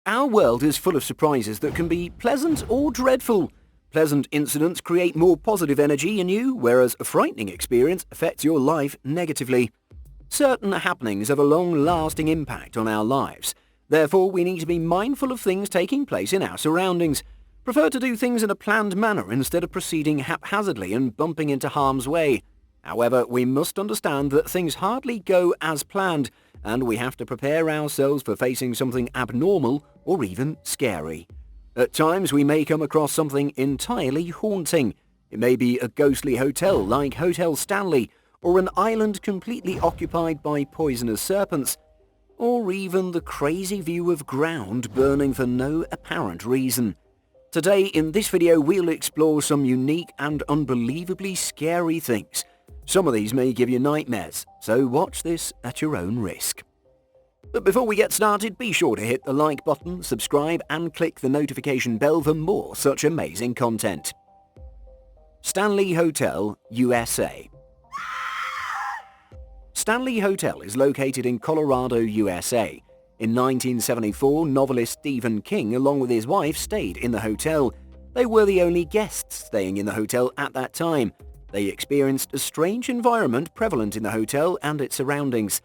Our world is full of surprises that can be pleasant or dreadful. Pleasant incidents create more positive energy in you, whereas a frightening experience affects your life negatively. Certain happenings have a long-lasting impact on our lives. Therefore, we need to be mindful of things taking place in our surroundings. Prefer to do things in a planned manner instead of proceeding haphazardly and bumping into harm's way. However, we must understand that things hardly go as planned, and we have to prepare ourselves for facing something abnormal or even scary. At times, we may come across something entirely haunting. It may be a ghostly hotel like Hotel Stanley, or an island completely occupied by poisonous serpents, or even the crazy view of ground burning for no apparent reason. Today, in this video, we'll explore some unique and unbelievably scary things. Some of these may give you nightmares, so watch this at your own risk. But before we get started, be sure to hit the like button, subscribe, and click the notification bell for more such amazing content. Stanley Hotel USA. Stanley Hotel is located in Colorado, USA. In 1974, novelist Stephen King, along with his wife, stayed in the hotel. They were the only guests staying in the hotel at that time. They experienced a strange environment prevalent in the hotel and its surroundings.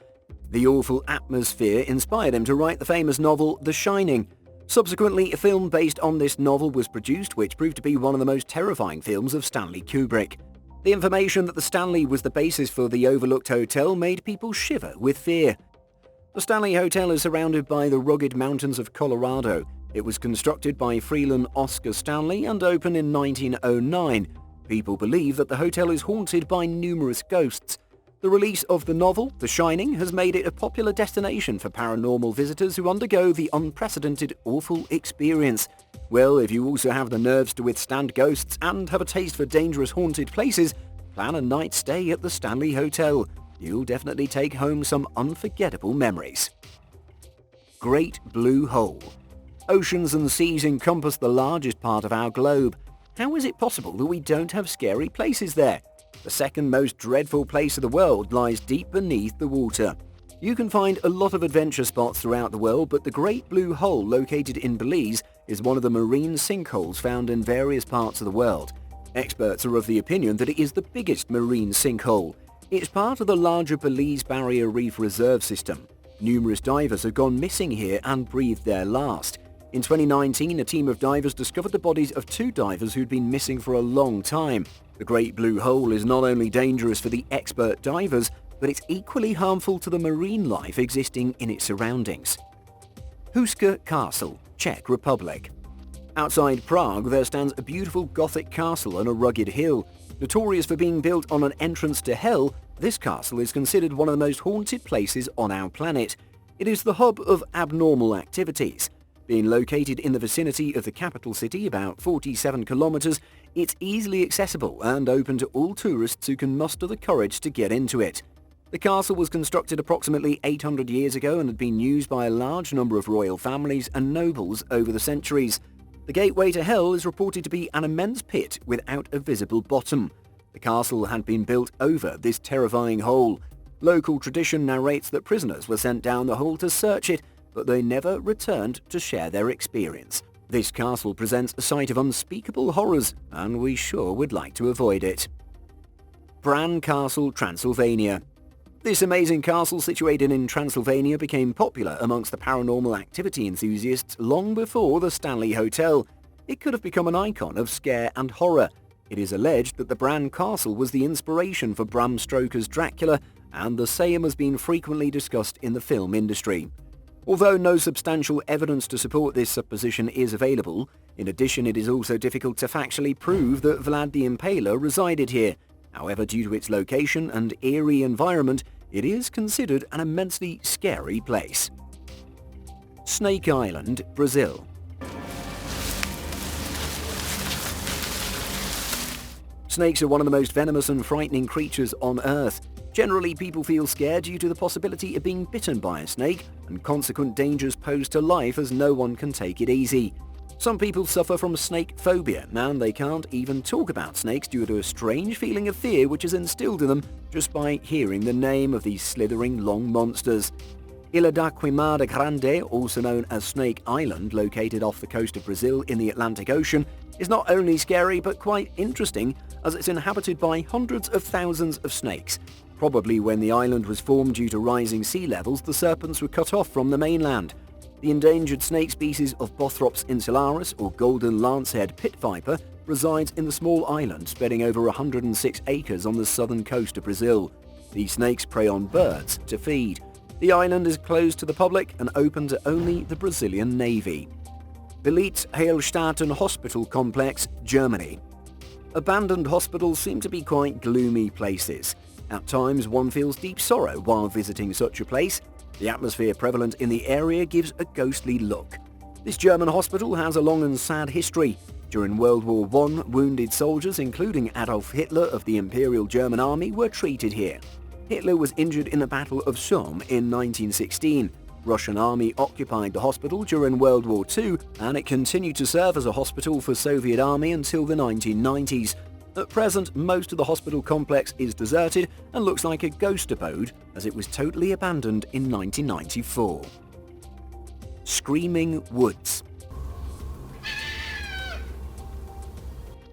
The awful atmosphere inspired him to write the famous novel The Shining. Subsequently, a film based on this novel was produced, which proved to be one of the most terrifying films of Stanley Kubrick. The information that the Stanley was the basis for the overlooked hotel made people shiver with fear. The Stanley Hotel is surrounded by the rugged mountains of Colorado. It was constructed by Freeland Oscar Stanley and opened in 1909. People believe that the hotel is haunted by numerous ghosts. The release of the novel, The Shining, has made it a popular destination for paranormal visitors who undergo the unprecedented awful experience. Well, if you also have the nerves to withstand ghosts and have a taste for dangerous haunted places, plan a night stay at the Stanley Hotel. You'll definitely take home some unforgettable memories. Great Blue Hole. Oceans and seas encompass the largest part of our globe. How is it possible that we don't have scary places there? The second most dreadful place of the world lies deep beneath the water. You can find a lot of adventure spots throughout the world, but the Great Blue Hole located in Belize is one of the marine sinkholes found in various parts of the world. Experts are of the opinion that it is the biggest marine sinkhole. It's part of the larger Belize Barrier Reef Reserve System. Numerous divers have gone missing here and breathed their last. In 2019, a team of divers discovered the bodies of 2 divers who'd been missing for a long time. The Great Blue Hole is not only dangerous for the expert divers, but it's equally harmful to the marine life existing in its surroundings. Husker Castle, Czech Republic. Outside Prague, there stands a beautiful Gothic castle on a rugged hill. Notorious for being built on an entrance to hell, this castle is considered one of the most haunted places on our planet. It is the hub of abnormal activities. Being located in the vicinity of the capital city, about 47 kilometers, it's easily accessible and open to all tourists who can muster the courage to get into it. The castle was constructed approximately 800 years ago and had been used by a large number of royal families and nobles over the centuries. The gateway to hell is reported to be an immense pit without a visible bottom. The castle had been built over this terrifying hole. Local tradition narrates that prisoners were sent down the hole to search it, but they never returned to share their experience. This castle presents a sight of unspeakable horrors, and we sure would like to avoid it. Bran Castle, Transylvania. This amazing castle situated in Transylvania became popular amongst the paranormal activity enthusiasts long before the Stanley Hotel. It could have become an icon of scare and horror. It is alleged that the Bran Castle was the inspiration for Bram Stoker's Dracula, and the same has been frequently discussed in the film industry. Although no substantial evidence to support this supposition is available, in addition it is also difficult to factually prove that Vlad the Impaler resided here. However, due to its location and eerie environment, it is considered an immensely scary place. Snake Island, Brazil. Snakes are one of the most venomous and frightening creatures on Earth. Generally, people feel scared due to the possibility of being bitten by a snake and consequent dangers posed to life as no one can take it easy. Some people suffer from snake phobia, and they can't even talk about snakes due to a strange feeling of fear which is instilled in them just by hearing the name of these slithering long monsters. Ilha da Queimada Grande, also known as Snake Island, located off the coast of Brazil in the Atlantic Ocean, is not only scary but quite interesting, as it's inhabited by hundreds of thousands of snakes. Probably when the island was formed due to rising sea levels, the serpents were cut off from the mainland. The endangered snake species of Bothrops insularis, or golden lance-haired pit viper, resides in the small island spreading over 106 acres on the southern coast of Brazil. These snakes prey on birds to feed. The island is closed to the public and open to only the Brazilian Navy. Belitz Heilstätten Hospital Complex, Germany. Abandoned hospitals seem to be quite gloomy places. At times one feels deep sorrow while visiting such a place. The atmosphere prevalent in the area gives a ghostly look. This German hospital has a long and sad history. During World War I, wounded soldiers, including Adolf Hitler of the Imperial German Army, were treated here. Hitler was injured in the Battle of Somme in 1916. Russian army occupied the hospital during World War II, and it continued to serve as a hospital for Soviet army until the 1990s. At present, most of the hospital complex is deserted and looks like a ghost abode, as it was totally abandoned in 1994. Screaming Woods.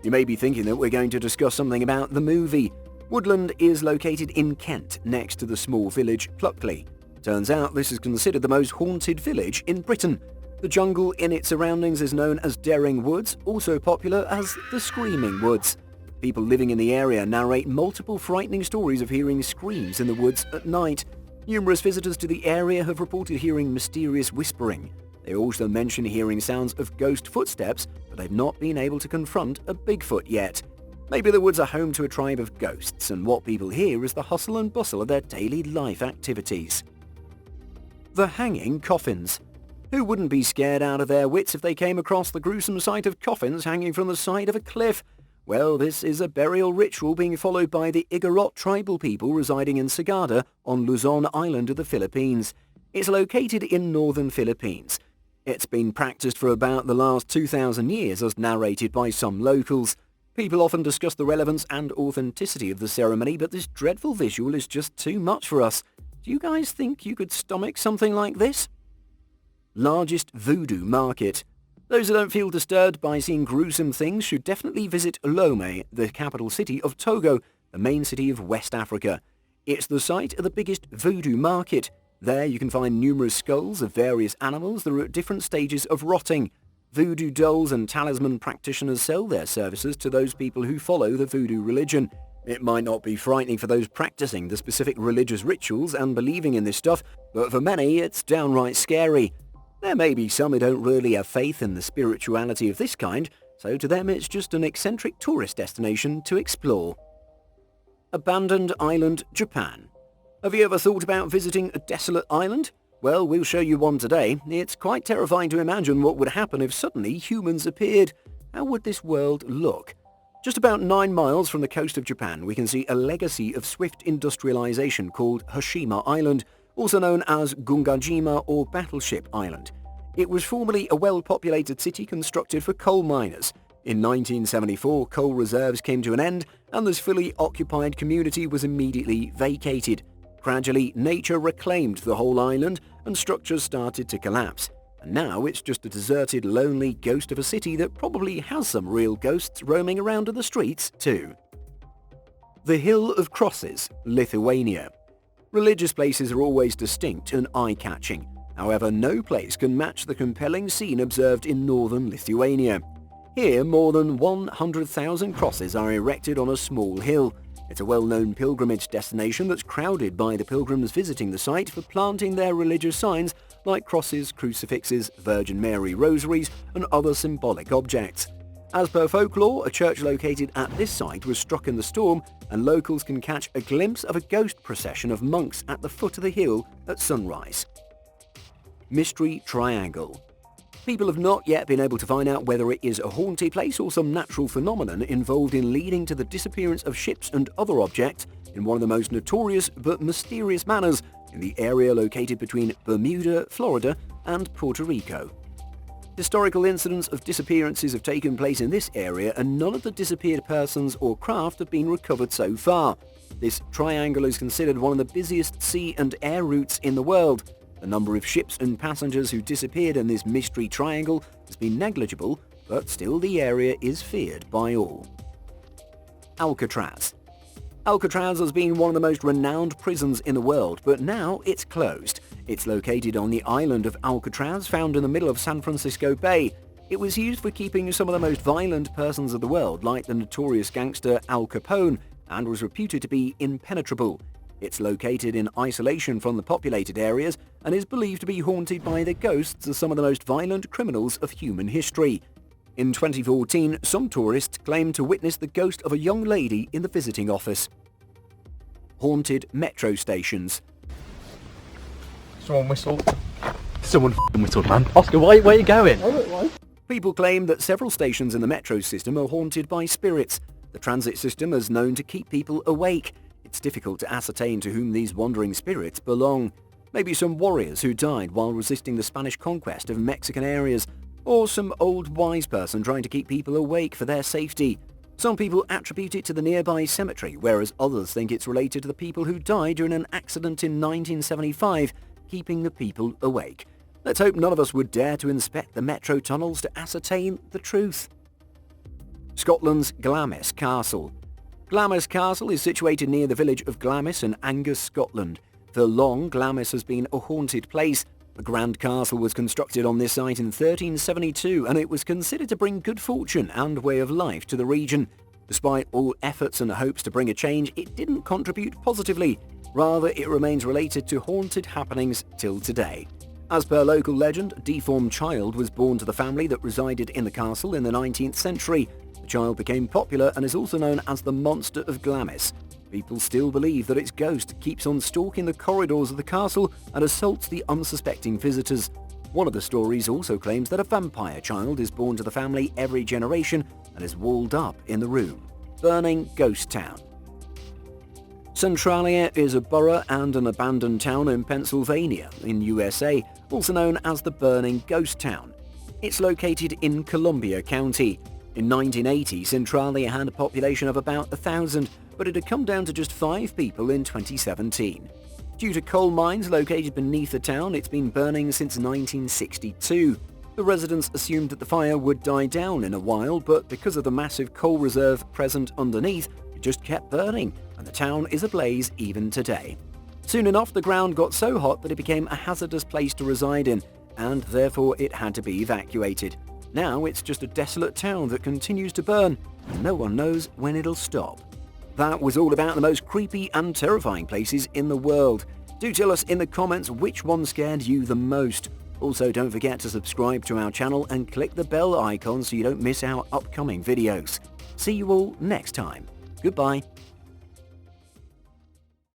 You may be thinking that we're going to discuss something about the movie. Woodland is located in Kent, next to the small village Pluckley. Turns out this is considered the most haunted village in Britain. The jungle in its surroundings is known as Daring Woods, also popular as the Screaming Woods. People living in the area narrate multiple frightening stories of hearing screams in the woods at night. Numerous visitors to the area have reported hearing mysterious whispering. They also mention hearing sounds of ghost footsteps, but they've not been able to confront a Bigfoot yet. Maybe the woods are home to a tribe of ghosts, and what people hear is the hustle and bustle of their daily life activities. The Hanging Coffins. Who wouldn't be scared out of their wits if they came across the gruesome sight of coffins hanging from the side of a cliff? Well, this is a burial ritual being followed by the Igorot tribal people residing in Sagada on Luzon Island of the Philippines. It's located in northern Philippines. It's been practiced for about the last 2,000 years, as narrated by some locals. People often discuss the relevance and authenticity of the ceremony, but this dreadful visual is just too much for us. Do you guys think you could stomach something like this? Largest voodoo market. Those who don't feel disturbed by seeing gruesome things should definitely visit Lomé, the capital city of Togo, the main city of West Africa. It's the site of the biggest voodoo market. There you can find numerous skulls of various animals that are at different stages of rotting. Voodoo dolls and talisman practitioners sell their services to those people who follow the voodoo religion. It might not be frightening for those practicing the specific religious rituals and believing in this stuff, but for many it's downright scary. There may be some who don't really have faith in the spirituality of this kind, so to them it's just an eccentric tourist destination to explore. Abandoned Island, Japan. Have you ever thought about visiting a desolate island? Well, we'll show you one today. It's quite terrifying to imagine what would happen if suddenly humans appeared. How would this world look? Just about 9 miles from the coast of Japan, we can see a legacy of swift industrialization called Hoshima Island, also known as Gungajima or Battleship Island. It was formerly a well-populated city constructed for coal miners. In 1974, coal reserves came to an end, and this fully occupied community was immediately vacated. Gradually, nature reclaimed the whole island, and structures started to collapse. And now it's just a deserted, lonely ghost of a city that probably has some real ghosts roaming around in the streets too. The Hill of Crosses, Lithuania. Religious places are always distinct and eye-catching. However, no place can match the compelling scene observed in northern Lithuania. Here, more than 100,000 crosses are erected on a small hill. It's a well-known pilgrimage destination that's crowded by the pilgrims visiting the site for planting their religious signs like crosses, crucifixes, Virgin Mary rosaries, and other symbolic objects. As per folklore, a church located at this site was struck in the storm, and locals can catch a glimpse of a ghost procession of monks at the foot of the hill at sunrise. Mystery Triangle. People have not yet been able to find out whether it is a haunted place or some natural phenomenon involved in leading to the disappearance of ships and other objects in one of the most notorious but mysterious manners in the area located between Bermuda, Florida, and Puerto Rico. Historical incidents of disappearances have taken place in this area, and none of the disappeared persons or craft have been recovered so far. This triangle is considered one of the busiest sea and air routes in the world. The number of ships and passengers who disappeared in this mystery triangle has been negligible, but still the area is feared by all. Alcatraz. Alcatraz has been one of the most renowned prisons in the world, but now it's closed. It's located on the island of Alcatraz, found in the middle of San Francisco Bay. It was used for keeping some of the most violent persons of the world, like the notorious gangster Al Capone, and was reputed to be impenetrable. It's located in isolation from the populated areas and is believed to be haunted by the ghosts of some of the most violent criminals of human history. In 2014, some tourists claimed to witness the ghost of a young lady in the visiting office. Haunted metro stations. Someone whistled. Someone f***ing whistled, man. Oscar, where are you going? I don't know. People claim that several stations in the metro system are haunted by spirits. The transit system is known to keep people awake. It's difficult to ascertain to whom these wandering spirits belong. Maybe some warriors who died while resisting the Spanish conquest of Mexican areas, or some old wise person trying to keep people awake for their safety. Some people attribute it to the nearby cemetery, whereas others think it's related to the people who died during an accident in 1975, keeping the people awake. Let's hope none of us would dare to inspect the metro tunnels to ascertain the truth. Scotland's Glamis Castle. Glamis Castle is situated near the village of Glamis in Angus, Scotland. For long, Glamis has been a haunted place. The grand castle was constructed on this site in 1372, and it was considered to bring good fortune and way of life to the region. Despite all efforts and hopes to bring a change, it didn't contribute positively. Rather, it remains related to haunted happenings till today. As per local legend, a deformed child was born to the family that resided in the castle in the 19th century. The child became popular and is also known as the Monster of Glamis. People still believe that its ghost keeps on stalking the corridors of the castle and assaults the unsuspecting visitors. One of the stories also claims that a vampire child is born to the family every generation and is walled up in the room. Burning Ghost Town. Centralia is a borough and an abandoned town in Pennsylvania, in USA, also known as the Burning Ghost Town. It's located in Columbia County. In 1980, Centralia had a population of about 1,000, but it had come down to just 5 people in 2017. Due to coal mines located beneath the town, it's been burning since 1962. The residents assumed that the fire would die down in a while, but because of the massive coal reserve present underneath, it just kept burning, and the town is ablaze even today. Soon enough, the ground got so hot that it became a hazardous place to reside in, and therefore it had to be evacuated. Now it's just a desolate town that continues to burn, and no one knows when it'll stop. That was all about the most creepy and terrifying places in the world. Do tell us in the comments which one scared you the most. Also, don't forget to subscribe to our channel and click the bell icon so you don't miss our upcoming videos. See you all next time. Goodbye.